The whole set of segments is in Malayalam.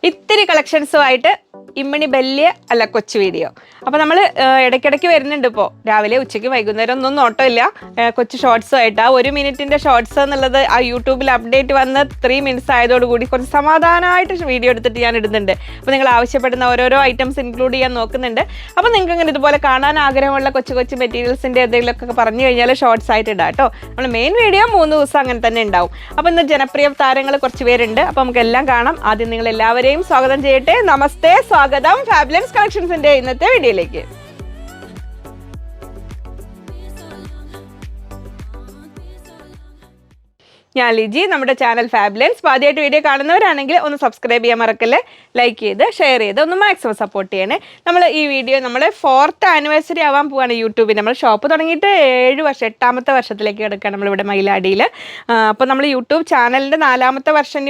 ഇത്തിരി കളക്ഷൻസുമായിട്ട് ഇമ്മണി വലിയ അല്ല കൊച്ചു വീഡിയോ. അപ്പോൾ നമ്മൾ ഇടയ്ക്കിടയ്ക്ക് വരുന്നുണ്ട്. ഇപ്പോൾ രാവിലെ ഉച്ചയ്ക്ക് വൈകുന്നേരം ഒന്നും നോട്ടമില്ല, കൊച്ചു ഷോർട്സും ആയിട്ട്. ആ 1 മിനിറ്റിൻ്റെ ഷോർട്സ് എന്നുള്ളത് ആ യൂട്യൂബിൽ അപ്ഡേറ്റ് വന്ന് 3 മിനിറ്റ്സ് ആയതോടുകൂടി കുറച്ച് സമാധാനമായിട്ട് വീഡിയോ എടുത്തിട്ട് ഞാൻ ഇടുന്നുണ്ട്. അപ്പോൾ നിങ്ങൾ ആവശ്യപ്പെടുന്ന ഓരോരോ ഐറ്റംസ് ഇൻക്ലൂഡ് ചെയ്യാൻ നോക്കുന്നുണ്ട്. അപ്പോൾ നിങ്ങൾക്ക് ഇങ്ങനെ ഇതുപോലെ കാണാൻ ആഗ്രഹമുള്ള കൊച്ചു കൊച്ചു മെറ്റീരിയൽസിൻ്റെ എന്തെങ്കിലുമൊക്കെ പറഞ്ഞു കഴിഞ്ഞാൽ ഷോർട്സ് ആയിട്ട് ഇടാം കേട്ടോ. നമ്മൾ മെയിൻ വീഡിയോ 3 ദിവസം അങ്ങനെ തന്നെ ഉണ്ടാവും. അപ്പോൾ ഇന്ന് ജനപ്രിയ താരങ്ങൾ കുറച്ച് പേരുണ്ട്. അപ്പോൾ നമുക്ക് എല്ലാം കാണാം. ആദ്യം നിങ്ങൾ എല്ലാവരെയും സ്വാഗതം ചെയ്യട്ടെ. നമസ്തേ, സ്വാഗതം ഫാബുലൻസ് കളക്ഷൻസിന്റെ ഇന്നത്തെ വീഡിയോയിലേക്ക്. ഞാൻ ലിജി, നമ്മുടെ ചാനൽ ഫാബുലൻസ്. ആദ്യമായിട്ട് വീഡിയോ കാണുന്നവരാണെങ്കിൽ ഒന്ന് സബ്സ്ക്രൈബ് ചെയ്യാൻ മറക്കല്ലേ, ലൈക്ക് ചെയ്ത് ഷെയർ ചെയ്ത് ഒന്ന് മാക്സിമം സപ്പോർട്ട് ചെയ്യണേ. നമ്മൾ ഈ വീഡിയോ നമ്മുടെ 4th ആനിവേഴ്സറി ആവാൻ പോവാണ് യൂട്യൂബിൽ. നമ്മൾ ഷോപ്പ് തുടങ്ങിയിട്ട് 7 വർഷം, 8ാമത്തെ വർഷത്തിലേക്ക് കിടക്കുകയാണ് നമ്മളിവിടെ മയിലാടിയിൽ. അപ്പോൾ നമ്മൾ യൂട്യൂബ് ചാനലിൻ്റെ 4ാമത്തെ വർഷം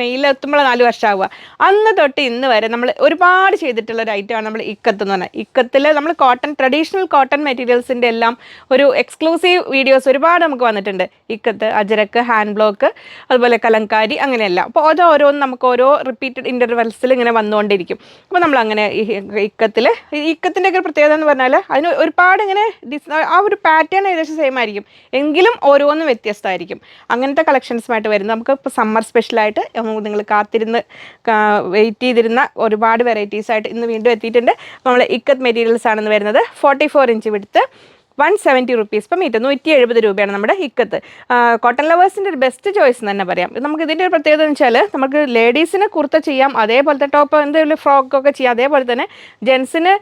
മെയ്യിലെത്തുമ്പോൾ 4 വർഷം ആവുക. അന്ന് തൊട്ട് ഇന്ന് വരെ നമ്മൾ ഒരുപാട് ചെയ്തിട്ടുള്ള ഒരു ഐറ്റമാണ് നമ്മൾ ഇക്കത്ത് എന്ന് പറഞ്ഞാൽ. ഇക്കത്തിൽ നമ്മൾ ട്രഡീഷണൽ കോട്ടൺ മെറ്റീരിയൽസിൻ്റെ എല്ലാം ഒരു എക്സ്ക്ലൂസീവ് വീഡിയോസ് ഒരുപാട് നമുക്ക് വന്നിട്ടുണ്ട്. ഇക്കത്ത്, അജരക്ക്, ഹാൻഡ് ബ്ലോക്ക്, അതുപോലെ കലങ്കാരി, അങ്ങനെയല്ല. അപ്പോൾ ഓരോന്നും നമുക്ക് ഓരോ റിപ്പീറ്റഡ് ഇൻ്റർവെൽസിൽ ഇങ്ങനെ വന്നുകൊണ്ടിരിക്കും. അപ്പോൾ നമ്മളങ്ങനെ ഇക്കത്തിൻ്റെ ഒക്കെ പ്രത്യേകത എന്ന് പറഞ്ഞാൽ അതിന് ഒരുപാട് ഇങ്ങനെ ആ ഒരു പാറ്റേൺ ഏകദേശം സെയിം ആയിരിക്കും, എങ്കിലും ഓരോന്നും വ്യത്യസ്തമായിരിക്കും. അങ്ങനത്തെ കളക്ഷൻസുമായിട്ട് വരുന്നത് നമുക്ക് ഇപ്പോൾ സമ്മർ സ്പെഷ്യലായിട്ട് നിങ്ങൾ കാത്തിരുന്ന് വെയിറ്റ് ചെയ്തിരുന്ന ഒരുപാട് വെറൈറ്റീസായിട്ട് ഇന്ന് വീണ്ടും എത്തിയിട്ടുണ്ട്. നമ്മൾ ഇക്കത്ത് മെറ്റീരിയൽസ് ആണെന്ന് വരുന്നത്. 44 ഇഞ്ച് വിടുത്ത്, 170 റുപ്പീസ് per മീറ്റർ, 170 രൂപയാണ് നമ്മുടെ ഇക്കത്ത്. കോട്ടൺ ലവേഴ്സിൻ്റെ ഒരു ബെസ്റ്റ് ചോയ്സ് എന്ന് തന്നെ പറയാം. നമുക്ക് ഇതിൻ്റെ ഒരു പ്രത്യേകത എന്ന് വെച്ചാൽ നമുക്ക് ലേഡീസിന് കുർത്ത ചെയ്യാം, അതേപോലത്തെ ടോപ്പ് എന്തെങ്കിലും ഫ്രോക്കൊക്കെ ചെയ്യാം, അതേപോലെ തന്നെ ജെൻസിന്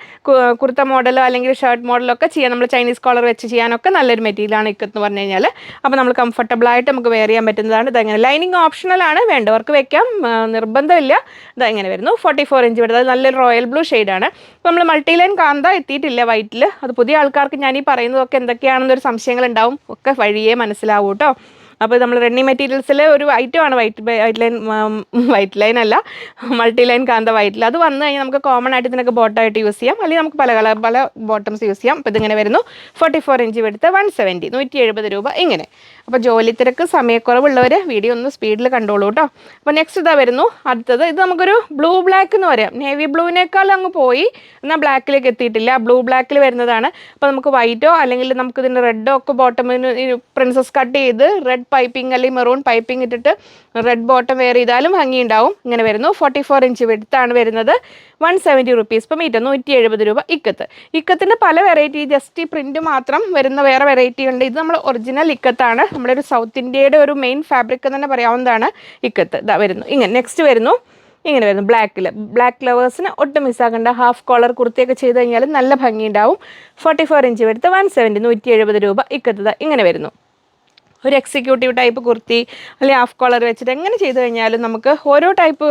കുർത്ത മോഡലോ അല്ലെങ്കിൽ ഷർട്ട് മോഡലൊക്കെ ചെയ്യാം. നമ്മൾ ചൈനീസ് കോളർ വെച്ച് ചെയ്യാനൊക്കെ നല്ലൊരു മെറ്റീരിയലാണ് ഇക്കത്ത് എന്ന് പറഞ്ഞു കഴിഞ്ഞാൽ. അപ്പോൾ നമ്മൾ കംഫർട്ടബിളായിട്ട് നമുക്ക് വെയർ ചെയ്യാൻ പറ്റുന്നതാണ്. ഇതങ്ങനെ ലൈനിങ് ഓപ്ഷണലാണ്, വേണ്ടവർക്ക് വെക്കാം, നിർബന്ധമില്ല. ഇതങ്ങനെ വരുന്നു. 44 ഇഞ്ച് വരുന്നത് നല്ലൊരു റോയൽ ബ്ലൂ ഷെയ്ഡാണ്. അപ്പോൾ നമ്മൾ മൾട്ടി ലൈൻ കാന്ത എത്തിയിട്ടില്ല വൈറ്റിൽ. അത് പുതിയ ആൾക്കാർക്ക് ഞാൻ ഈ പറയുന്നതൊക്കെ എന്തൊക്കെയാണെന്നൊരു സംശയങ്ങൾ ഉണ്ടാവും, ഒക്കെ വഴിയേ മനസ്സിലാവും കേട്ടോ. അപ്പോൾ നമ്മൾ റണ്ണിങ് മെറ്റീരിയൽസിലെ ഒരു ഐറ്റമാണ് വൈറ്റ് ലൈൻ അല്ല, മൾട്ടി ലൈൻ കാന്ത വൈറ്റിൽ. അത് വന്നു കഴിഞ്ഞാൽ നമുക്ക് കോമൺ ആയിട്ട് ഇതിനൊക്കെ ബോട്ടമായിട്ട് യൂസ് ചെയ്യാം, അല്ലെങ്കിൽ നമുക്ക് പല ബോട്ടംസ് യൂസ് ചെയ്യാം. അപ്പോൾ ഇതിങ്ങനെ വരുന്നു. 44 ഇഞ്ച് എടുത്ത് 170, 170 രൂപ ഇങ്ങനെ. അപ്പോൾ ജോലി തിരക്ക്, സമയക്കുറവുള്ളവർ വീഡിയോ ഒന്ന് സ്പീഡിൽ കണ്ടോളൂ കേട്ടോ. അപ്പോൾ നെക്സ്റ്റ് ഇതാ വരുന്നു അടുത്തത്. ഇത് നമുക്കൊരു ബ്ലൂ ബ്ലാക്ക് എന്ന് പറയാം. നേവി ബ്ലൂവിനേക്കാൾ അങ്ങ് പോയി, എന്നാൽ ബ്ലാക്കിലേക്ക് എത്തിയിട്ടില്ല. ബ്ലൂ ബ്ലാക്കിൽ വരുന്നതാണ്. അപ്പോൾ നമുക്ക് വൈറ്റോ അല്ലെങ്കിൽ നമുക്ക് ഇതിൻ്റെ റെഡോ ഒക്കെ ബോട്ടമിന് പ്രിൻസസ് കട്ട് ചെയ്ത് റെഡ് പൈപ്പിംഗ് അല്ലെങ്കിൽ മെറൂൺ പൈപ്പിംഗ് ഇട്ടിട്ട് റെഡ് ബോട്ടം വെയർ ചെയ്താലും ഭംഗിയുണ്ടാവും. ഇങ്ങനെ വരുന്നു. 44 ഇഞ്ച് വിടുത്താണ് വരുന്നത്. 170 റുപ്പീസ് per മീറ്റർ, 170 രൂപ ഇക്കത്ത്. ഇക്കത്തിൻ്റെ പല വെറൈറ്റി, ജസ്റ്റ് ഈ പ്രിൻറ്റ് മാത്രം വരുന്ന വേറെ വെറൈറ്റി ഉണ്ട്. ഇത് നമ്മൾ ഒറിജിനൽ ഇക്കത്താണ്. നമ്മുടെ ഒരു സൗത്ത് ഇന്ത്യയുടെ ഒരു മെയിൻ ഫാബ്രിക് എന്ന് തന്നെ പറയാവുന്നതാണ് ഇക്കത്ത്. ഇതാ വരുന്നു ഇങ്ങനെ. നെക്സ്റ്റ് വരുന്നു ഇങ്ങനെ വരുന്നു ബ്ലാക്ക് ലവേഴ്സിന് ഒട്ടും മിസ്സാക്കേണ്ട. ഹാഫ് കോളർ കുർത്തിയൊക്കെ ചെയ്ത് കഴിഞ്ഞാൽ നല്ല ഭംഗിയുണ്ടാവും. 44 ഇഞ്ച് എടുത്ത് 170, 170 രൂപ ഇക്കത്ത്. ഇങ്ങനെ വരുന്നു. ഒരു എക്സിക്യൂട്ടീവ് ടൈപ്പ് കുർത്തി അല്ലെങ്കിൽ ഹാഫ് കോളർ വെച്ചിട്ട് എങ്ങനെ ചെയ്ത് കഴിഞ്ഞാലും നമുക്ക് ഓരോ ടൈപ്പ്,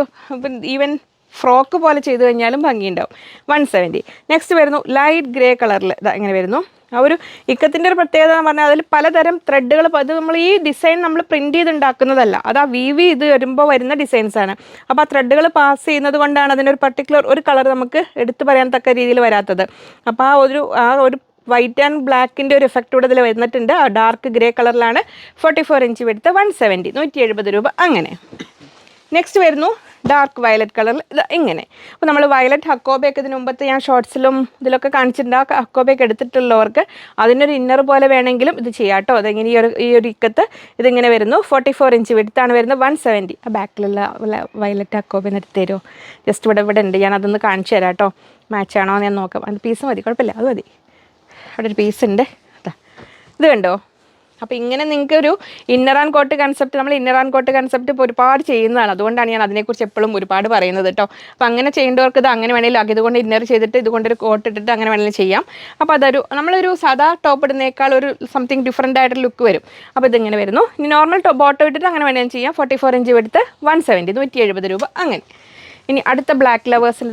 ഈവൻ ഫ്രോക്ക് പോലെ ചെയ്ത് കഴിഞ്ഞാലും ഭംഗിയുണ്ടാവും. 170. നെക്സ്റ്റ് വരുന്നു ലൈറ്റ് ഗ്രേ കളറിൽ. ഇതാ ഇങ്ങനെ വരുന്നു. ആ ഒരു ഇക്കത്തിൻ്റെ ഒരു പ്രത്യേകത എന്ന് പറഞ്ഞാൽ അതിൽ പലതരം ത്രെഡുകൾ, അത് നമ്മൾ ഈ ഡിസൈൻ നമ്മൾ പ്രിൻറ്റ് ചെയ്തുണ്ടാക്കുന്നതല്ല, അത് ആ വീവ് ഇത് വരുമ്പോൾ വരുന്ന ഡിസൈൻസാണ്. അപ്പോൾ ആ ത്രെഡുകൾ പാസ് ചെയ്യുന്നത് കൊണ്ടാണ് അതിനൊരു പർട്ടിക്കുലർ ഒരു കളർ നമുക്ക് എടുത്തു പറയാൻ തക്ക രീതിയിൽ വരാത്തത്. അപ്പോൾ ആ ഒരു വൈറ്റ് ആൻഡ് ബ്ലാക്കിൻ്റെ ഒരു എഫക്റ്റ് കൂടെ ഇതിൽ വരുന്നിട്ടുണ്ട്. ആ ഡാർക്ക് ഗ്രേ കളറിലാണ്. 44 ഇഞ്ച് എടുത്ത് 170, 170 രൂപ അങ്ങനെ. നെക്സ്റ്റ് വരുന്നു ഡാർക്ക് വയലറ്റ് കളറിൽ. ഇത് ഇങ്ങനെ. അപ്പോൾ നമ്മൾ വയലറ്റ് ഹക്കോബയൊക്കെ ഇതിന് മുമ്പത്തെ ഞാൻ ഷോർട്സിലും ഇതിലൊക്കെ കാണിച്ചിട്ടുണ്ട്. ആ ഹക്കോബയൊക്കെ എടുത്തിട്ടുള്ളവർക്ക് അതിനൊരു ഇന്നർ പോലെ വേണമെങ്കിലും ഇത് ചെയ്യാം കേട്ടോ. അതെങ്ങനെ ഈ ഒരു ഇക്കത്ത് ഇതിങ്ങനെ വരുന്നു. 44 ഇഞ്ച് വിടുത്താണ് വരുന്നത്. 170. ആ ബാക്കിലുള്ള വയലറ്റ് ഹക്കോബ എടുത്ത് തരുമോ? ജസ്റ്റ് ഇവിടെ ഉണ്ട്, ഞാൻ അതൊന്ന് കാണിച്ചു തരാം കേട്ടോ. മാച്ചാണോ ഞാൻ നോക്കാം. അത് പീസ് മതി, കുഴപ്പമില്ല, അത് മതി. അവിടെ ഒരു പീസ് ഉണ്ട്. ഇത് കണ്ടോ? അപ്പോൾ ഇങ്ങനെ നിങ്ങൾക്ക് ഒരു ഇന്നർ ആൻഡ് കോട്ട് കൺസെപ്റ്റ്, നമ്മൾ ഇന്നർ ആൻഡ് കോട്ട് കൺസെപ്റ്റ് ഇപ്പോൾ ഒരുപാട് ചെയ്യുന്നതാണ്. അതുകൊണ്ടാണ് ഞാൻ അതിനെക്കുറിച്ച് എപ്പോഴും ഒരുപാട് പറയുന്നത് കേട്ടോ. അപ്പോൾ അങ്ങനെ ചെയ്യേണ്ടവർക്ക് ഇത് അങ്ങനെ വേണമെങ്കിലും ഇതുകൊണ്ട് ഇന്നർ ചെയ്തിട്ട് ഇതുകൊണ്ടൊരു കോട്ട് ഇട്ടിട്ട് അങ്ങനെ വേണമെങ്കിലും ചെയ്യാം. അപ്പോൾ നമ്മളൊരു സാധാ ടോപ്പ് ഇടുന്നേക്കാൾ ഒരു സംതിങ് ഡിഫറൻ്റ് ആയിട്ടൊരു ലുക്ക് വരും. അപ്പോൾ ഇതിങ്ങനെ വരുന്നു. ഇനി നോർമൽ ബോട്ടം ഇട്ടിട്ട് അങ്ങനെ വേണമെങ്കിലും ചെയ്യാം. 44 ഇഞ്ച് എടുത്ത് 170, 170 രൂപ അങ്ങനെ. ഇനി അടുത്ത ബ്ലാക്ക് ലവേഴ്സിൽ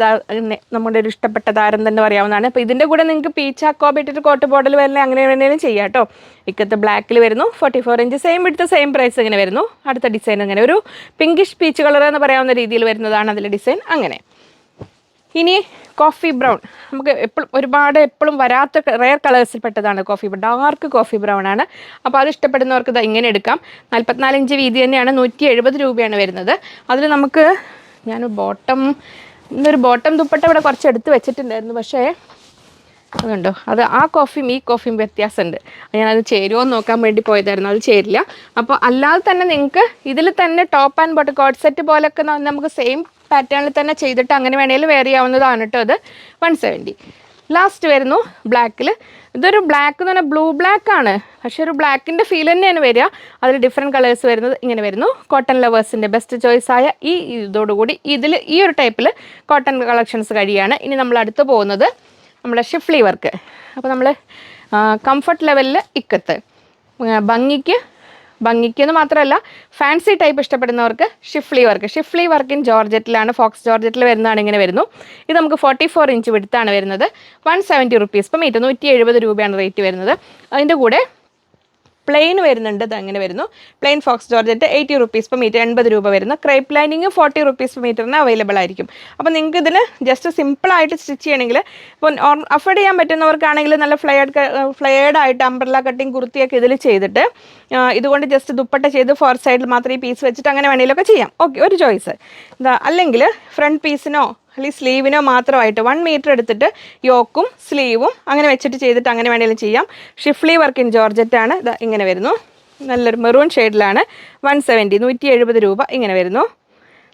നമ്മുടെ ഒരു ഇഷ്ടപ്പെട്ട താരം തന്നെ പറയാവുന്നതാണ്. അപ്പോൾ ഇതിൻ്റെ കൂടെ നിങ്ങൾക്ക് പീച്ച് ഹക്കോബ ഇട്ടിട്ട് കോട്ട് ബോർഡിൽ വരല്ലേ അങ്ങനെ വേണമെങ്കിലും ചെയ്യാം കേട്ടോ. ഇക്കത്തെ ബ്ലാക്കിൽ വരുന്നു. 44 ഇഞ്ച് സെയിം എടുത്ത് സെയിം പ്രൈസ് ഇങ്ങനെ വരുന്നു. അടുത്ത ഡിസൈൻ അങ്ങനെ ഒരു പിങ്കിഷ് പീച്ച് കളർ എന്ന് പറയാവുന്ന രീതിയിൽ വരുന്നതാണ് അതിലെ ഡിസൈൻ അങ്ങനെ. ഇനി കോഫി ബ്രൗൺ, നമുക്ക് എപ്പോഴും വരാത്ത റെയർ കളേഴ്സിൽ പെട്ടതാണ് coffee brown. Dark coffee brown ആണ്. അപ്പോൾ അത് ഇഷ്ടപ്പെടുന്നവർക്ക് ഇത് ഇങ്ങനെ എടുക്കാം. 44 ഇഞ്ച് വീതി തന്നെയാണ്. 170 രൂപയാണ് വരുന്നത്. അതിൽ നമുക്ക് ഞാൻ ഇന്നൊരു ബോട്ടം ദുപ്പട്ട ഇവിടെ കുറച്ച് എടുത്ത് വെച്ചിട്ടുണ്ടായിരുന്നു, പക്ഷേ അതുണ്ടോ അത് ആ കോഫിയും ഈ കോഫിയും വ്യത്യാസമുണ്ട്. ഞാനത് ചേരുമോ എന്ന് നോക്കാൻ വേണ്ടി പോയതായിരുന്നു, അത് ചേരില്ല. അപ്പോൾ അല്ലാതെ തന്നെ നിങ്ങൾക്ക് ഇതിൽ തന്നെ top and bottom code set പോലൊക്കെ നമുക്ക് സെയിം പാറ്റേണിൽ തന്നെ ചെയ്തിട്ട് അങ്ങനെ വേണമെങ്കിൽ വെയർ ചെയ്യാവുന്നതാണ് കേട്ടോ. അത് 170. ലാസ്റ്റ് വരുന്നു ബ്ലാക്കിൽ. ഇതൊരു ബ്ലാക്ക് എന്ന് പറഞ്ഞാൽ ബ്ലൂ ബ്ലാക്ക് ആണ്, പക്ഷേ ഒരു ബ്ലാക്കിൻ്റെ ഫീൽ തന്നെയാണ് വരിക. അതിൽ ഡിഫറെൻറ്റ് കളേഴ്സ് വരുന്നത് ഇങ്ങനെ വരുന്നു. കോട്ടൺ ലവേഴ്സിൻ്റെ ബെസ്റ്റ് ചോയ്സായ ഇതോടുകൂടി ഇതിൽ ഈ ഒരു ടൈപ്പിൽ കോട്ടൺ കളക്ഷൻസ് കഴിയാണ്. ഇനി നമ്മൾ അടുത്ത് പോകുന്നത് നമ്മുടെ ഷിഫ്ലി വർക്ക്. അപ്പോൾ നമ്മൾ കംഫർട്ട് ലെവലിൽ ഇക്കത്ത് ഭംഗിക്ക് എന്ന് മാത്രമല്ല ഫാൻസി ടൈപ്പ് ഇഷ്ടപ്പെടുന്നവർക്ക് ഷിഫ്ലി വർക്ക് ഇൻ ജോർജറ്റിലാണ്, ഫോക്സ് ജോർജറ്റിൽ വരുന്നതാണ്. ഇങ്ങനെ വരുന്നു. ഇത് നമുക്ക് 44 ഇഞ്ച് വിടുത്താണ് വരുന്നത്. 170 റുപ്പീസ് പെർ മീറ്റർ, 170 രൂപയാണ് റേറ്റ് വരുന്നത്. അതിൻ്റെ കൂടെ പ്ലെയിൻ വരുന്നുണ്ട്. ഇത് അങ്ങനെ വരുന്നു. Plain faux georgette 80 rupees per metre, 80 രൂപ വരുന്നു. ക്രേപ്പ് ലൈനിങ് 40 റുപ്പീസ് പെർ മീറ്ററിന് അവൈലബിൾ ആയിരിക്കും. അപ്പോൾ നിങ്ങൾക്ക് ഇതിന് ജസ്റ്റ് സിമ്പിളായിട്ട് സ്റ്റിച്ച് ചെയ്യണമെങ്കിൽ ഇപ്പോൾ അഫോർഡ് ചെയ്യാൻ പറ്റുന്നവർക്കാണെങ്കിൽ നല്ല ഫ്ലെയർഡ് ആയിട്ട് അംബ്രല്ല കട്ടിങ് കുർത്തിയൊക്കെ ഇതിൽ ചെയ്തിട്ട് ഇതുകൊണ്ട് ജസ്റ്റ് ദുപ്പട്ട ചെയ്ത് ഫോർ സൈഡിൽ മാത്രം ഈ പീസ് വെച്ചിട്ട് അങ്ങനെ വേണമെങ്കിലൊക്കെ ചെയ്യാം. ഓക്കെ, ഒരു ചോയ്സ്. അല്ലെങ്കിൽ ഫ്രണ്ട് പീസിനോ അല്ലെങ്കിൽ സ്ലീവിനോ മാത്രമായിട്ട് 1 മീറ്റർ എടുത്തിട്ട് യോക്കും സ്ലീവും അങ്ങനെ വെച്ചിട്ട് ചെയ്തിട്ട് അങ്ങനെ വേണമെങ്കിലും ചെയ്യാം. ഷിഫ്ലി വർക്ക് ഇൻ ജോർജറ്റാണ്. ഇത് ഇങ്ങനെ വരുന്നു. നല്ലൊരു മെറൂൺ ഷെയ്ഡിലാണ്. 170, 170 രൂപ ഇങ്ങനെ വരുന്നു.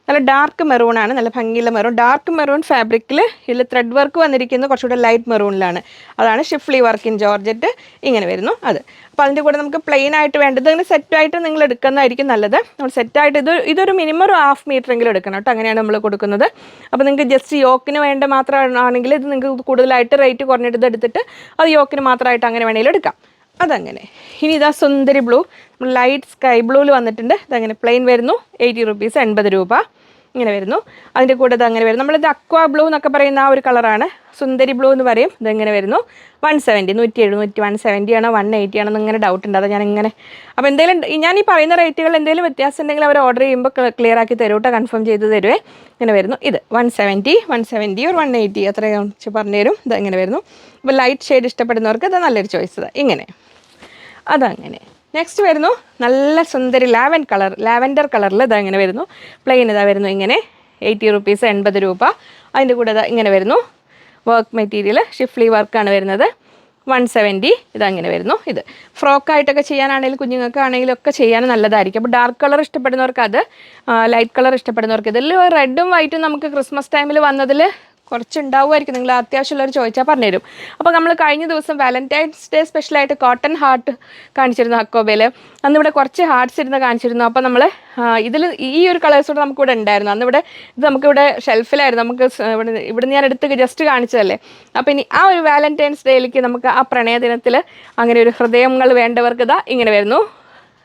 നല്ല ഡാർക്ക് മെറൂണാണ്, നല്ല ഭംഗിയുള്ള മെറൂൺ. ഡാർക്ക് മെറൂൺ ഫാബ്രിക്കിൽ ഇതിൽ ത്രെഡ് വർക്ക് വന്നിരിക്കുന്നത് കുറച്ചുകൂടെ ലൈറ്റ് മെറൂണിലാണ്. അതാണ് ഷിഫ്ലി വർക്ക് ഇൻ ജോർജറ്റ് ഇങ്ങനെ വരുന്നു. അത് അപ്പോൾ അതിൻ്റെ കൂടെ നമുക്ക് പ്ലെയിൻ ആയിട്ട് വേണ്ടത് ഇങ്ങനെ സെറ്റായിട്ട് നിങ്ങൾ എടുക്കുന്നതായിരിക്കും നല്ലത്. നമ്മൾ സെറ്റായിട്ട് ഇതൊരു മിനിമം ഒരു 1/2 മീറ്റർ എങ്കിലും എടുക്കണം കേട്ടോ. അങ്ങനെയാണ് നമ്മൾ കൊടുക്കുന്നത്. അപ്പോൾ നിങ്ങൾക്ക് ജസ്റ്റ് യോക്കിന് വേണ്ട മാത്രമാണെങ്കിൽ ഇത് നിങ്ങൾക്ക് കൂടുതലായിട്ട് റേറ്റ് കുറഞ്ഞിട്ട് എടുത്തിട്ട് അത് യോക്കിന് മാത്രമായിട്ട് അങ്ങനെ വേണമെങ്കിലും എടുക്കാം. അതങ്ങനെ. ഇനി ഇതാ സുന്ദരി ബ്ലൂ, ലൈറ്റ് സ്കൈ ബ്ലൂവിൽ വന്നിട്ടുണ്ട്. ഇതങ്ങനെ പ്ലെയിൻ വരുന്നു. 80 റുപ്പീസ്, 80 രൂപ ഇങ്ങനെ വരുന്നു. അതിൻ്റെ കൂടെ ഇത് അങ്ങനെ വരും. നമ്മളിത് അക്വാ ബ്ലൂ എന്നൊക്കെ പറയുന്ന ആ ഒരു കളറാണ്, സുന്ദരി ബ്ലൂ എന്ന് പറയും. ഇതെങ്ങനെ വരുന്നു. 170, 170, 170 ആണോ 180 ആണോ എന്നിങ്ങനെ ഡൗട്ട് ഉണ്ട്. അത് ഞാനിങ്ങനെ അപ്പോൾ എന്തെങ്കിലും ഞാൻ ഈ പറയുന്ന റേറ്റുകൾ എന്തെങ്കിലും വ്യത്യാസം ഉണ്ടെങ്കിൽ അവർ ഓർഡർ ചെയ്യുമ്പോൾ ക്ലിയർ ആക്കി തരും കേട്ടോ, കൺഫേം ചെയ്ത് തരുവേ. ഇങ്ങനെ വരുന്നു. ഇത് 170 or 180 അത്രയും പറഞ്ഞു തരും. ഇത് ഇങ്ങനെ വരുന്നു. അപ്പോൾ ലൈറ്റ് ഷെയ്ഡ് ഇഷ്ടപ്പെടുന്നവർക്ക് ഇത് നല്ലൊരു ചോയ്സ്. ഇങ്ങനെ അതങ്ങനെ. നെക്സ്റ്റ് വരുന്നു നല്ല സുന്ദരി ലാവൻഡർ കളറിൽ ഇതാ ഇങ്ങനെ വരുന്നു. പ്ലെയിൻ ഇതാ വരുന്നു ഇങ്ങനെ 80 റുപ്പീസ്, 80 രൂപ. അതിൻ്റെ കൂടെ ഇതാ ഇങ്ങനെ വരുന്നു. വർക്ക് മെറ്റീരിയൽ ഷിഫ്ലി വർക്കാണ് വരുന്നത്. 170 ഇതങ്ങനെ വരുന്നു. ഇത് ഫ്രോക്കായിട്ടൊക്കെ ചെയ്യാനാണെങ്കിലും കുഞ്ഞുങ്ങൾക്കാണെങ്കിലും ഒക്കെ ചെയ്യാൻ നല്ലതായിരിക്കും. അപ്പോൾ ഡാർക്ക് കളർ ഇഷ്ടപ്പെടുന്നവർക്ക് അത്, ലൈറ്റ് കളർ ഇഷ്ടപ്പെടുന്നവർക്ക് ഇതിൽ റെഡും വൈറ്റും നമുക്ക് ക്രിസ്മസ് ടൈമിൽ വന്നതിൽ കുറച്ചുണ്ടാവുമായിരിക്കും. നിങ്ങൾ അത്യാവശ്യമുള്ളവർ ചോദിച്ചാൽ പറഞ്ഞുതരും. അപ്പോൾ നമ്മൾ കഴിഞ്ഞ ദിവസം വാലന്റൈൻസ് ഡേ സ്പെഷ്യലായിട്ട് കോട്ടൺ ഹാർട്ട് കാണിച്ചിരുന്നു അക്കോബയിൽ. അന്നിവിടെ കുറച്ച് ഹാർട്ട്സ് ഇരുന്ന് കാണിച്ചിരുന്നു. അപ്പോൾ നമ്മൾ ഇതിൽ ഈ ഒരു കളേഴ്സോടെ നമുക്കിവിടെ ഉണ്ടായിരുന്നു. അന്നിവിടെ ഇത് നമുക്കിവിടെ ഷെൽഫിലായിരുന്നു. നമുക്ക് ഇവിടെ ഞാൻ എടുത്ത് ജസ്റ്റ് കാണിച്ചതല്ലേ. അപ്പോൾ ഇനി ആ ഒരു വാലന്റൈൻസ് ഡേയിലേക്ക് നമുക്ക് ആ പ്രണയദിനത്തിൽ അങ്ങനെ ഒരു ഹൃദയങ്ങൾ വേണ്ടവർക്ക് ഇതാ ഇങ്ങനെ വരുന്നു.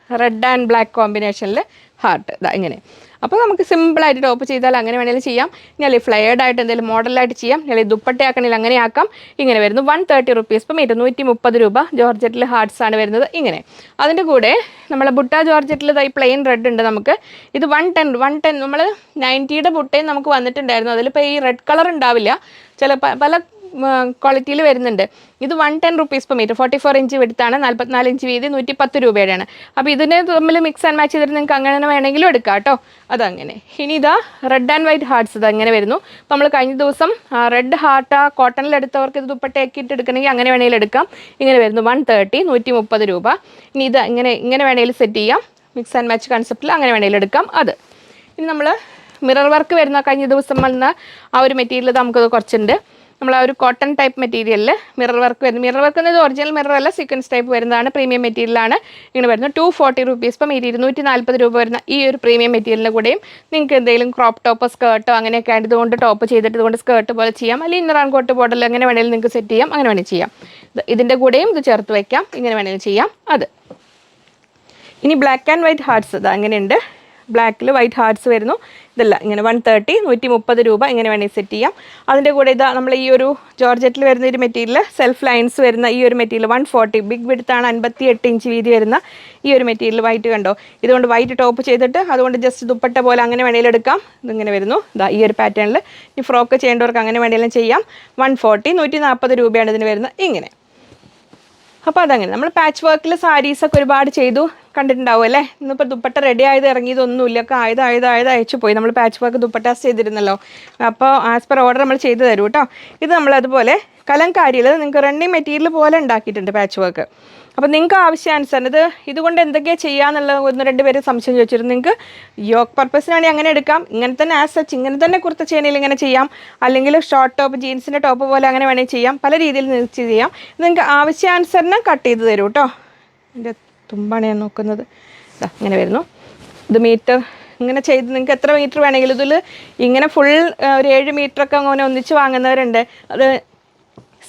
റെഡ് ആൻഡ് ബ്ലാക്ക് കോമ്പിനേഷനിൽ ഹാർട്ട് ഇതാ ഇങ്ങനെ. അപ്പോൾ നമുക്ക് സിമ്പിളായിട്ട് ടോപ്പ് ചെയ്താൽ അങ്ങനെ വേണമെങ്കിലും ചെയ്യാം. ഇനി അല്ലെങ്കിൽ ഫ്ലെയർഡായിട്ട് എന്തെങ്കിലും മോഡലായിട്ട് ചെയ്യാം, അല്ലെങ്കിൽ ദുപ്പട്ടയാക്കണമെങ്കിൽ അങ്ങനെ ആക്കാം. ഇങ്ങനെ വരുന്നു. 130 റുപ്പീസ് പെർ മീറ്റർ, 130 രൂപ. ജോർജറ്റിൽ ഹാർട്ട്സ് ആണ് വരുന്നത് ഇങ്ങനെ. അതിൻ്റെ കൂടെ നമ്മൾ ബുട്ട ജോർജറ്റിൽ ഈ പ്ലെയിൻ റെഡ് ഉണ്ട് നമുക്ക്. ഇത് 110 നമ്മൾ 90യുടെ ബുട്ടയും നമുക്ക് വന്നിട്ടുണ്ടായിരുന്നു. അതിലിപ്പോൾ ഈ റെഡ് കളർ ഉണ്ടാവില്ല, പല ക്വാളിറ്റിയിൽ വരുന്നുണ്ട്. ഇത് 110 റുപ്പീസ് പെർ മീറ്റർ, 44 ഇഞ്ച് വെടുത്താണ്, 44 ഇഞ്ച് വീതി, 110 രൂപയുടെയാണ്. അപ്പോൾ ഇതിനെ തമ്മിൽ മിക്സ് ആൻഡ് മാച്ച് ചെയ്തിട്ട് നിങ്ങൾക്ക് അങ്ങനെ വേണമെങ്കിലും എടുക്കാം കേട്ടോ. അതങ്ങനെ. ഇനി ഇതാ റെഡ് ആൻഡ് വൈറ്റ് ഹാർട്ട്സ് ഇത് അങ്ങനെ വരുന്നു. അപ്പോൾ നമ്മൾ കഴിഞ്ഞ ദിവസം റെഡ് ഹാർട്ട് കോട്ടണിലെടുത്തവർക്ക് ഇത് ദുപ്പട്ടയൊക്കെ ഇട്ട് എടുക്കണമെങ്കിൽ അങ്ങനെ വേണമെങ്കിലും എടുക്കാം. ഇങ്ങനെ വരുന്നു. 130, 130 രൂപ. ഇനി ഇത് ഇങ്ങനെ വേണമെങ്കിലും സെറ്റ് ചെയ്യാം. മിക്സ് ആൻഡ് മാച്ച് കൺസെപ്റ്റിൽ അങ്ങനെ വേണമെങ്കിലും എടുക്കാം. അത് ഇനി നമ്മൾ മിറർ വർക്ക് വരുന്ന കഴിഞ്ഞ ദിവസം വന്ന ആ ഒരു മെറ്റീരിയൽ നമുക്കത് കുറച്ചുണ്ട്. നമ്മൾ ആ ഒരു കോട്ടൺ ടൈപ്പ് മെറ്റീരിയലിൽ മിറർ വർക്ക് വരുന്നത്. മിറർ വർക്ക് എന്നത് ഒറിജിനൽ മിറർ അല്ല, സീക്വൻസ് ടൈപ്പ് വരുന്നതാണ്. പ്രീമിയം മെറ്റീരിയലാണ്. ഇങ്ങനെ വരുന്നത് 240 റുപ്പീസ് പെർ മീറ്റർ, 240 രൂപ വരുന്ന ഈ ഒരു പ്രീമിയം മെറ്റീരിയലിൻ്റെ കൂടെയും നിങ്ങൾക്ക് എന്തെങ്കിലും ക്രോപ്പ് ടോപ്പോ സ്കേർട്ടോ അങ്ങനെയൊക്കെ ആയിട്ട് ഇതുകൊണ്ട് ടോപ്പ് ചെയ്തിട്ട് ഇതുകൊണ്ട് സ്കേർട്ട് പോലെ ചെയ്യാം. അല്ലെങ്കിൽ ഇന്നർ ആൻഡ് കോട്ട് ബോർഡിൽ എങ്ങനെ വേണമെങ്കിലും നിങ്ങൾക്ക് സെറ്റ് ചെയ്യാം. അങ്ങനെ വേണമെങ്കിൽ ചെയ്യാം. ഇതിൻ്റെ കൂടെയും ഇത് ചേർത്ത് വയ്ക്കാം. ഇങ്ങനെ വേണമെങ്കിലും ചെയ്യാം. അത് ഇനി ബ്ലാക്ക് ആൻഡ് വൈറ്റ് ഹാർട്ട്സ് ഇത് അങ്ങനെയുണ്ട്. ബ്ലാക്കിൽ വൈറ്റ് ഹാർട്ട്സ് വരുന്നു. ഇതല്ല ഇങ്ങനെ 130, 130 രൂപ. ഇങ്ങനെ വേണമെങ്കിൽ സെറ്റ് ചെയ്യാം. അതിൻ്റെ കൂടെ ഇതാ നമ്മൾ ഈ ഒരു ജോർജറ്റിൽ വരുന്ന ഒരു മെറ്റീരിയൽ, സെൽഫ് ലൈൻസ് വരുന്ന ഈ ഒരു മെറ്റീരിയൽ 140, ബിഗ് വിഡ്ത്താണ്, 58 ഇഞ്ച് വീതി വരുന്ന ഈ ഒരു മെറ്റീരിയൽ വൈറ്റ് കണ്ടോ. ഇതുകൊണ്ട് വൈറ്റ് ടോപ്പ് ചെയ്തിട്ട് അതുകൊണ്ട് ജസ്റ്റ് ദുപ്പട്ട പോലെ അങ്ങനെ വേണമെങ്കിലും എടുക്കാം. ഇതിങ്ങനെ വരുന്നു. ഇതാ ഈ ഒരു പാറ്റേണിൽ. ഈ ഫ്രോക്ക് ചെയ്യേണ്ടവർക്ക് അങ്ങനെ വേണമെങ്കിലും ചെയ്യാം. 140, 140 രൂപയാണ് ഇതിന് വരുന്നത്. ഇങ്ങനെ അപ്പോൾ അതങ്ങനെ നമ്മൾ പാച്ച് വർക്കിൽ സാരീസൊക്കെ ഒരുപാട് ചെയ്തു കണ്ടിട്ടുണ്ടാവും അല്ലേ. ഇന്നിപ്പോൾ ദുപ്പട്ട റെഡി ആയത് ഇറങ്ങിയതൊന്നുമില്ല, ഒക്കെ ആയത് അയച്ചു പോയി. നമ്മൾ പാച്ച് വർക്ക് ദുപ്പട്ടാസ് ചെയ്തിരുന്നല്ലോ, അപ്പോൾ ആസ് പെർ ഓർഡർ നമ്മൾ ചെയ്തു തരും കേട്ടോ. ഇത് നമ്മളതുപോലെ കലംകാരിയിൽ നിങ്ങൾക്ക് റണ്ണിങ് മെറ്റീരിയൽ പോലെ ഉണ്ടാക്കിയിട്ടുണ്ട് പാച്ച് വർക്ക്. അപ്പോൾ നിങ്ങൾക്ക് ആവശ്യാനുസരണം ഇതുകൊണ്ട് എന്തൊക്കെയാണ് ചെയ്യാന്നുള്ള 1-2 പേര് സംശയം ചോദിച്ചിരുന്നു. നിങ്ങൾക്ക് യോക്ക് പർപ്പസിനാണെങ്കിൽ അങ്ങനെ എടുക്കാം, ഇങ്ങനെ തന്നെ ആസ് സച്ച് ഇങ്ങനെ തന്നെ കുർത്ത ചേനയിൽ ഇങ്ങനെ ചെയ്യാം, അല്ലെങ്കിൽ ഷോർട്ട് ടോപ്പ് ജീൻസിൻ്റെ ടോപ്പ് പോലെ അങ്ങനെ വേണമെങ്കിൽ ചെയ്യാം, പല രീതിയിൽ നിങ്ങൾക്ക് ചെയ്യാം. നിങ്ങൾക്ക് ആവശ്യാനുസരണം കട്ട് ചെയ്ത് തരും കേട്ടോ. എൻ്റെ തുമ്പാണ് ഞാൻ നോക്കുന്നത്. ഇങ്ങനെ വരുന്നു. ഇത് മീറ്റർ ഇങ്ങനെ ചെയ്ത് നിങ്ങൾക്ക് എത്ര മീറ്റർ വേണമെങ്കിലും ഇതിൽ ഇങ്ങനെ ഫുൾ ഒരു 7 മീറ്ററൊക്കെ അങ്ങനെ ഒന്നിച്ച് വാങ്ങുന്നവരുണ്ട്. അത്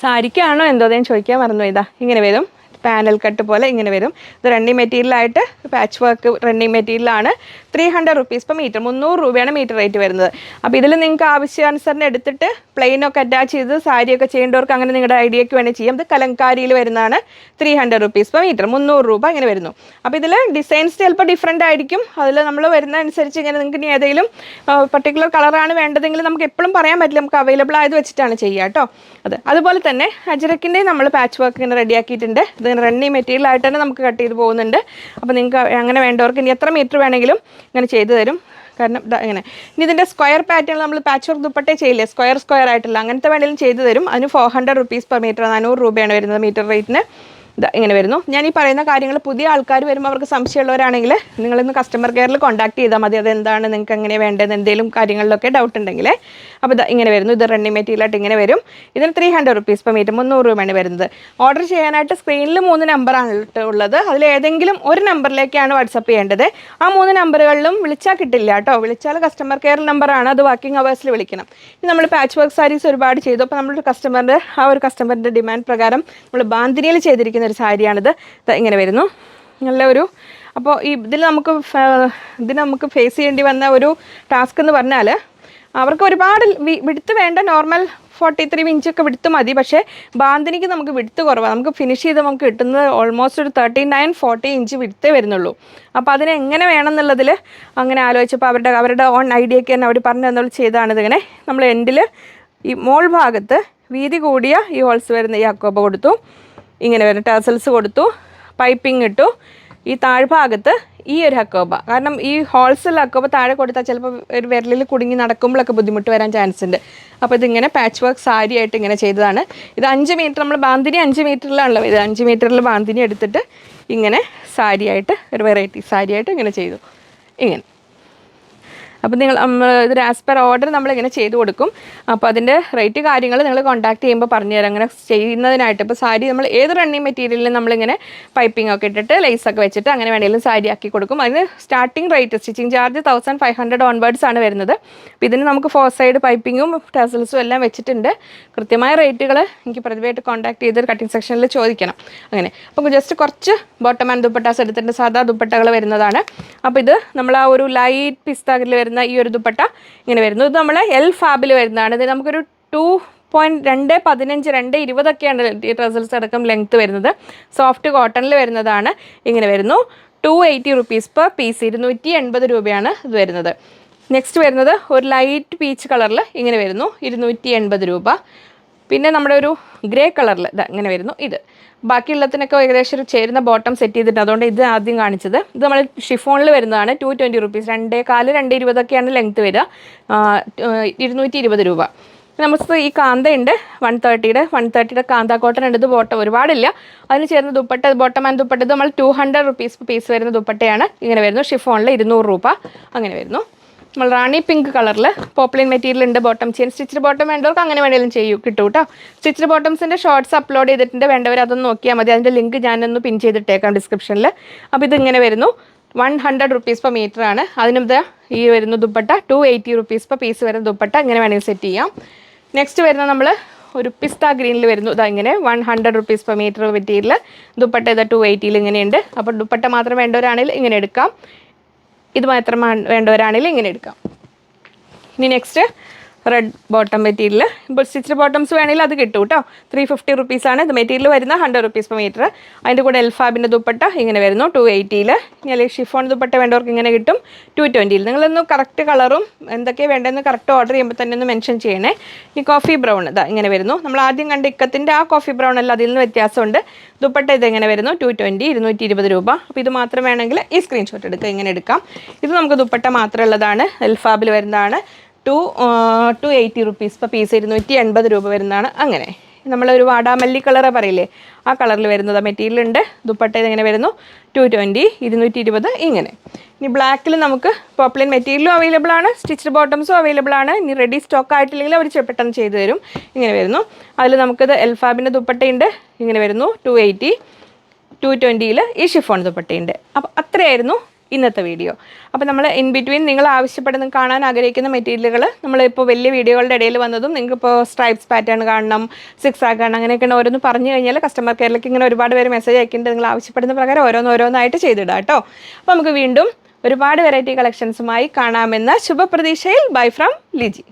സാരിക്കാണോ എന്തോ ഞാൻ ചോദിക്കാൻ മറന്നു. ഇങ്ങനെ വരും, പാനൽ കട്ട് പോലെ ഇങ്ങനെ വരും. ഇത് റണ്ണിങ് മെറ്റീരിയലായിട്ട് പാച്ച് വർക്ക് റണ്ണിങ് മെറ്റീരിയലാണ്. 300 റുപ്പീസ് പെർ മീറ്റർ, 300 രൂപയാണ് മീറ്റർ റേറ്റ് വരുന്നത്. അപ്പോൾ ഇതിൽ നിങ്ങൾക്ക് ആവശ്യാനുസരണം എടുത്തിട്ട് പ്ലെയിനൊക്കെ അറ്റാച്ച് ചെയ്ത് സാരിയൊക്കെ ചെയ്യേണ്ടവർക്ക് അങ്ങനെ നിങ്ങളുടെ ഐഡിയയ്ക്ക് വേണ്ടി ചെയ്യാം. ഇത് കലംകാരിയിൽ വരുന്നതാണ്. 300 റുപ്പീസ് പെർ മീറ്റർ, 300 രൂപ ഇങ്ങനെ വരുന്നു. അപ്പോൾ ഇതിൽ ഡിസൈൻസ് ചിലപ്പോൾ ഡിഫറെൻ്റ് ആയിരിക്കും. അതിൽ നമ്മൾ വരുന്ന അനുസരിച്ച് ഇങ്ങനെ നിങ്ങൾക്ക് ഇനി ഏതെങ്കിലും പർട്ടിക്കുലർ കളറാണ് വേണ്ടതെങ്കിൽ നമുക്ക് എപ്പോഴും പറയാൻ പറ്റില്ല, നമുക്ക് അവൈലബിൾ ആയത് വെച്ചിട്ടാണ് ചെയ്യുക കേട്ടോ. അതുപോലെ തന്നെ അജ്രക്കിൻ്റെ നമ്മൾ പാച്ച് വർക്ക് ഇങ്ങനെ റെഡിയാക്കിയിട്ടുണ്ട്. ഇത് റണ്ണിങ് മെറ്റീരിയൽ ആയിട്ട് തന്നെ നമുക്ക് കട്ട് ചെയ്ത് പോകുന്നുണ്ട്. അപ്പോൾ നിങ്ങൾക്ക് അങ്ങനെ വേണ്ടവർക്ക് ഇനി എത്ര മീറ്റർ വേണമെങ്കിലും ഇങ്ങനെ ചെയ്തു തരും. കാരണം ഇങ്ങനെ ഇനി ഇതിൻ്റെ സ്ക്വയർ പാറ്റേൺ നമ്മൾ പാച്ച് വർക്ക് ദുപ്പട്ടേ ചെയ്യില്ലേ, സ്ക്വയർ ആയിട്ടുള്ള അങ്ങനത്തെ വേണമെങ്കിലും ചെയ്തു തരും. അതിന് 400 റുപ്പീസ് പെർ മീറ്റർ, 400 രൂപയാണ് വരുന്നത് മീറ്റർ റേറ്റിന്. ഇങ്ങനെ വരുന്നു. ഞാൻ ഈ പറയുന്ന കാര്യങ്ങൾ പുതിയ ആൾക്കാർ വരുമ്പോൾ അവർക്ക് സംശയമുള്ളവരാണെങ്കിൽ നിങ്ങളിന്ന് കസ്റ്റമർ കെയറിൽ കോൺടാക്ട് ചെയ്താൽ മതി. അതെന്താണ് നിങ്ങൾക്ക് എങ്ങനെ വേണ്ടത്, എന്തെങ്കിലും കാര്യങ്ങളിലൊക്കെ ഡൗട്ട് ഉണ്ടെങ്കിൽ. അപ്പോൾ ഇങ്ങനെ വരുന്നു. ഇത് റണ്ണിങ് മെറ്റീരിയലായിട്ട് ഇങ്ങനെ വരും. ഇതിന് 300 റുപ്പീസ് പെർ മീറ്റർ, 300 രൂപയാണ് വരുന്നത്. ഓർഡർ ചെയ്യാനായിട്ട് സ്ക്രീനിൽ 3 നമ്പറാണ് ഉള്ളത്. അതിലേതെങ്കിലും ഒരു നമ്പറിലേക്കാണ് വാട്സപ്പ് ചെയ്യേണ്ടത്. ആ 3 നമ്പറുകളിലും വിളിച്ചാൽ കിട്ടില്ല കേട്ടോ. വിളിച്ചാൽ കസ്റ്റമർ കെയർ നമ്പറാണ്, അത് വർക്കിംഗ് അവേഴ്സിൽ വിളിക്കണം. ഇനി നമ്മൾ പാച്ച് വർക്ക് സാരീസ് ഒരുപാട് ചെയ്തു. അപ്പോൾ നമ്മുടെ കസ്റ്റമറിൻ്റെ ഡിമാൻഡ് പ്രകാരം നമ്മൾ ബാന്തിനിയിൽ ചെയ്തിരിക്കുന്ന ഒരു സാരിയാണിത്. ഇങ്ങനെ വരുന്നു. നല്ല ഒരു അപ്പോൾ ഇതിൽ നമുക്ക് ഫേസ് ചെയ്യേണ്ടി വന്ന ഒരു ടാസ്ക് എന്ന് പറഞ്ഞാൽ അവർക്ക് ഒരുപാട് വിടുത്ത് വേണ്ട, നോർമൽ 43 ഇഞ്ചൊക്കെ വിടുത്ത് മതി. പക്ഷേ ബാന്തിനിക്ക് നമുക്ക് വിടുത്ത് കുറവാണ്. നമുക്ക് ഫിനിഷ് ചെയ്ത് നമുക്ക് കിട്ടുന്നത് ഓൾമോസ്റ്റ് ഒരു 39-40 ഇഞ്ച് വിടുത്തേ വരുന്നുള്ളൂ. അപ്പോൾ അതിന് എങ്ങനെ വേണം എന്നുള്ളതിൽ അങ്ങനെ ആലോചിച്ചപ്പോൾ അവരുടെ ഓൺ ഐഡിയയ്ക്ക് തന്നെ അവർ പറഞ്ഞു തന്നുള്ള ചെയ്താണിത്. ഇങ്ങനെ നമ്മൾ എൻഡിൽ ഈ മോൾ ഭാഗത്ത് വീതി കൂടിയ ഈ ഹോൾസ് വരുന്ന ഈ അക്കോബ കൊടുത്തു, ഇങ്ങനെ വരുന്ന ടാസൽസ് കൊടുത്തു, പൈപ്പിംഗ് ഇട്ടു. ഈ താഴ്ഭാഗത്ത് ഈ ഒരു ഹക്കോബ, കാരണം ഈ ഹോൾസുള്ള ഹക്കോബ താഴെ കൊടുത്താൽ ചിലപ്പോൾ ഒരു വിരലിൽ കുടുങ്ങി നടക്കുമ്പോഴൊക്കെ ബുദ്ധിമുട്ട് വരാൻ ചാൻസ് ഉണ്ട്. അപ്പോൾ ഇതിങ്ങനെ പാച്ച് വർക്ക് സാരി ആയിട്ട് ഇങ്ങനെ ചെയ്തതാണ്. ഇത് 5 മീറ്റർ, നമ്മൾ ബാന്തിനി 5 മീറ്ററിലാണല്ലോ. ഇത് 5 മീറ്ററിൽ ബാന്തിനി എടുത്തിട്ട് ഇങ്ങനെ സാരിയായിട്ട് ഒരു വെറൈറ്റി സാരിയായിട്ട് ഇങ്ങനെ ചെയ്തു. ഇങ്ങനെ അപ്പോൾ ഇതൊരു ആസ് പെർ ഓർഡർ നമ്മളിങ്ങനെ ചെയ്ത് കൊടുക്കും. അപ്പോൾ അതിൻ്റെ റേറ്റ് കാര്യങ്ങൾ നിങ്ങൾ കോൺടാക്ട് ചെയ്യുമ്പോൾ പറഞ്ഞുതരാം. അങ്ങനെ ചെയ്യുന്നതിനായിട്ട് ഇപ്പോൾ സാരി നമ്മൾ ഏത് റണ്ണിങ് മെറ്റീരിയലിലും നമ്മളിങ്ങനെ പൈപ്പിംഗ് ഒക്കെ ഇട്ടിട്ട് ലേസൊക്കെ വെച്ചിട്ട് അങ്ങനെ വേണമെങ്കിലും സാരി ആക്കി കൊടുക്കും. അതിന് starting rate stitching charge 1500 onwards ആണ് വരുന്നത്. അപ്പോൾ ഇതിന് നമുക്ക് 4 സൈഡ് പൈപ്പിങ്ങും ടാസൽസും എല്ലാം വെച്ചിട്ടുണ്ട്. കൃത്യമായ റേറ്റുകൾ എനിക്ക് പ്രതിഭയായിട്ട് കോൺടാക്ട് ചെയ്ത് കട്ടിങ് സെക്ഷനിൽ ചോദിക്കണം. അങ്ങനെ അപ്പോൾ ജസ്റ്റ് കുറച്ച് ബോട്ടം ആൻഡ് ദുപ്പട്ടാസ് എടുത്തിട്ട് സാധാ ദുപ്പട്ടകൾ വരുന്നതാണ്. അപ്പോൾ ഇത് നമ്മൾ ആ ഒരു ലൈറ്റ് പിസ്താക്കിൽ വരുന്ന ഈ ഒരു ദുപ്പട്ട ഇങ്ങനെ വരുന്നു. ഇത് നമ്മൾ എൽ ഫാബിൽ വരുന്നതാണ്. ഇത് നമുക്കൊരു 2.215 2.20 ഒക്കെയാണ് ഈ ട്രസൽസ് അടക്കം ലെങ്ത്ത് വരുന്നത്. സോഫ്റ്റ് കോട്ടണിൽ വരുന്നതാണ്. ഇങ്ങനെ വരുന്നു. 280 റുപ്പീസ് പെർ പീസ്, 280 രൂപയാണ് ഇത് വരുന്നത്. നെക്സ്റ്റ് വരുന്നത് ഒരു ലൈറ്റ് പീച്ച് കളറിൽ ഇങ്ങനെ വരുന്നു, 280 രൂപ. പിന്നെ നമ്മുടെ ഒരു ഗ്രേ കളറിൽ ഇങ്ങനെ വരുന്നു. ഇത് ബാക്കിയുള്ളതിനൊക്കെ ഏകദേശം ഒരു ചേരുന്ന ബോട്ടം സെറ്റ് ചെയ്തിട്ട്, അതുകൊണ്ട് ഇത് ആദ്യം കാണിച്ചത്. ഇത് നമ്മൾ ഷിഫോണിൽ വരുന്നതാണ്. 220 റുപ്പീസ്, 2.4 2.20 ഒക്കെയാണ് ലെങ്ത്ത് വരിക. 220 രൂപ. നമുക്ക് ഈ കാന്തയുണ്ട് 130യുടെ കാന്ത കോട്ടൺ ഉണ്ട്. ഇത് ബോട്ടം ഒരുപാടില്ല. അതിന് ചേർന്ന ദുപ്പട്ട, ബോട്ടം ആൻഡ് ദുപ്പട്ട, ഇത് നമ്മൾ 200 റുപ്പീസ് പീസ് വരുന്ന ദുപ്പട്ടയാണ്. ഇങ്ങനെ വരുന്നു. ഷിഫോണിൽ 200 രൂപ അങ്ങനെ വരുന്നു. നമ്മൾ റാണി പിങ്ക് കളറിൽ പോപ്ലിൻ മെറ്റീരിയൽ ഉണ്ട്. ബോട്ടം ചെയ്യാൻ സ്റ്റിച്ച്ഡ് ബോട്ടം വേണ്ടവർക്ക് അങ്ങനെ വേണമെങ്കിലും കിട്ടും കേട്ടോ. സ്റ്റിച്ച്ഡ് ബോട്ടംസിൻ്റെ ഷോർട്സ് അപ്ലോഡ് ചെയ്തിട്ടുണ്ട്. വേണ്ടവർ അതൊന്ന് നോക്കിയാൽ മതി. അതിൻ്റെ ലിങ്ക് ഞാനൊന്ന് പിൻ ചെയ്തിട്ടേക്കാം ഡിസ്ക്രിപ്ഷനിൽ. അപ്പോൾ ഇതിങ്ങനെ വരുന്നു. 100 റുപ്പീസ് പെർ മീറ്റർ ആണ്. അതിനും ഈ വരുന്ന ദുപ്പട്ട 280 റുപ്പീസ് പെർ പീസ് വരുന്ന ദുപ്പട്ട ഇങ്ങനെ വേണമെങ്കിൽ സെറ്റ് ചെയ്യാം. നെക്സ്റ്റ് വരുന്ന നമ്മൾ ഒരു പിസ്ത ഗ്രീനിൽ വരുന്നു. ഇങ്ങനെ 100 rupees per metre material dupatta 280 ഇങ്ങനെയുണ്ട്. അപ്പോൾ ദുപ്പട്ട മാത്രം വേണ്ടവരാണെങ്കിൽ ഇങ്ങനെ എടുക്കാം. ഇത് മാത്രം വേണ്ടവരാണെങ്കിൽ ഇങ്ങനെ എടുക്കാം. ഇനി നെക്സ്റ്റ് റെഡ് ബോട്ടം മെറ്റീരിയൽ. ഇപ്പോൾ സ്റ്റിച്ച് ബോട്ടംസ് വേണമെങ്കിൽ അത് കിട്ടും കേട്ടോ. 350 റുപ്പീസാണ് ഇത് മെറ്റീരിയൽ വരുന്നത്. 100 റുപ്പീസ് പെർ മീറ്റർ. അതിൻ്റെ കൂടെ എൽഫാബിൻ്റെ ദുപ്പട്ട ഇങ്ങനെ വരുന്നു 280. ഇനി ഷിഫോൺ ദുപ്പട്ട വേണ്ടവർക്ക് ഇങ്ങനെ കിട്ടും 220. നിങ്ങളൊന്ന് കറക്റ്റ് കളറും എന്തൊക്കെയാണ് വേണ്ടതെന്ന് കറക്റ്റ് ഓർഡർ ചെയ്യുമ്പോൾ തന്നെ ഒന്ന് മെൻഷൻ ചെയ്യണേ. ഈ കോഫി ബ്രൗൺ ഇതാ ഇങ്ങനെ വരുന്നു. നമ്മൾ ആദ്യം കണ്ട ഇക്കത്തിൻ്റെ ആ കോഫി ബ്രൗൺ അല്ല, അതിൽ നിന്ന് വ്യത്യാസമുണ്ട്. ദുപ്പട്ട ഇതെങ്ങനെ വരുന്നു 220, 220 രൂപ. അപ്പോൾ ഇത് മാത്രം വേണമെങ്കിൽ ഈ സ്ക്രീൻഷോട്ട് എടുക്കുക, ഇങ്ങനെ എടുക്കാം. ഇത് നമുക്ക് ദുപ്പട്ട മാത്രമുള്ളതാണ്. എൽഫാബിൽ വരുന്നതാണ്. 280 റുപ്പീസ് പെർ പീസ്, 280 രൂപ വരുന്നതാണ്. അങ്ങനെ നമ്മളൊരു വാടാമല്ലി കളറ് പറയില്ലേ, ആ കളറിൽ വരുന്നത് മെറ്റീരിയൽ ഉണ്ട്. ദുപ്പട്ട ഇതെങ്ങനെ വരുന്നു 220, 220 ഇങ്ങനെ. ഇനി ബ്ലാക്കിൽ നമുക്ക് പോപ്ലിൻ മെറ്റീരിയലും അവൈലബിൾ ആണ്, സ്റ്റിച്ച്ഡ് ബോട്ടംസും അവൈലബിൾ ആണ്. ഇനി റെഡി സ്റ്റോക്ക് ആയിട്ടില്ലെങ്കിൽ അവർ പെട്ടെന്ന് ചെയ്തു തരും. ഇങ്ങനെ വരുന്നു. അതിൽ നമുക്കിത് എൽഫാബിൻ്റെ ദുപ്പട്ടയുണ്ട്, ഇങ്ങനെ വരുന്നു 280, 220 ഈ ഷിഫോൺ ദുപ്പട്ടയുണ്ട്. അപ്പോൾ അത്രയായിരുന്നു ഇന്നത്തെ വീഡിയോ. അപ്പോൾ നമ്മൾ ഇൻ ബിറ്റ്വീൻ നിങ്ങൾ ആവശ്യപ്പെടുന്ന കാണാൻ ആഗ്രഹിക്കുന്ന മെറ്റീരിയലുകൾ നമ്മളിപ്പോൾ വലിയ വീഡിയോകളുടെ ഇടയിൽ വന്നതും നിങ്ങൾക്കിപ്പോൾ സ്ട്രൈപ്സ് പാറ്റേൺ കാണണം, സിക്സ് ആക്ക് കാണണം, അങ്ങനെയൊക്കെയാണ് ഓരോന്ന് പറഞ്ഞു കഴിഞ്ഞാൽ കസ്റ്റമർ കെയറിലേക്ക് ഇങ്ങനെ ഒരുപാട് പേര് മെസ്സേജ് അയക്കുന്നുണ്ട്. നിങ്ങൾ ആവശ്യപ്പെടുന്ന പ്രകാരം ഓരോന്നായിട്ട് ചെയ്തിടാം കേട്ടോ. അപ്പോൾ നമുക്ക് വീണ്ടും ഒരുപാട് വെറൈറ്റി കളക്ഷൻസുമായി കാണാമെന്ന ശുഭപ്രതീക്ഷയിൽ ബൈ ഫ്രം ലിജി.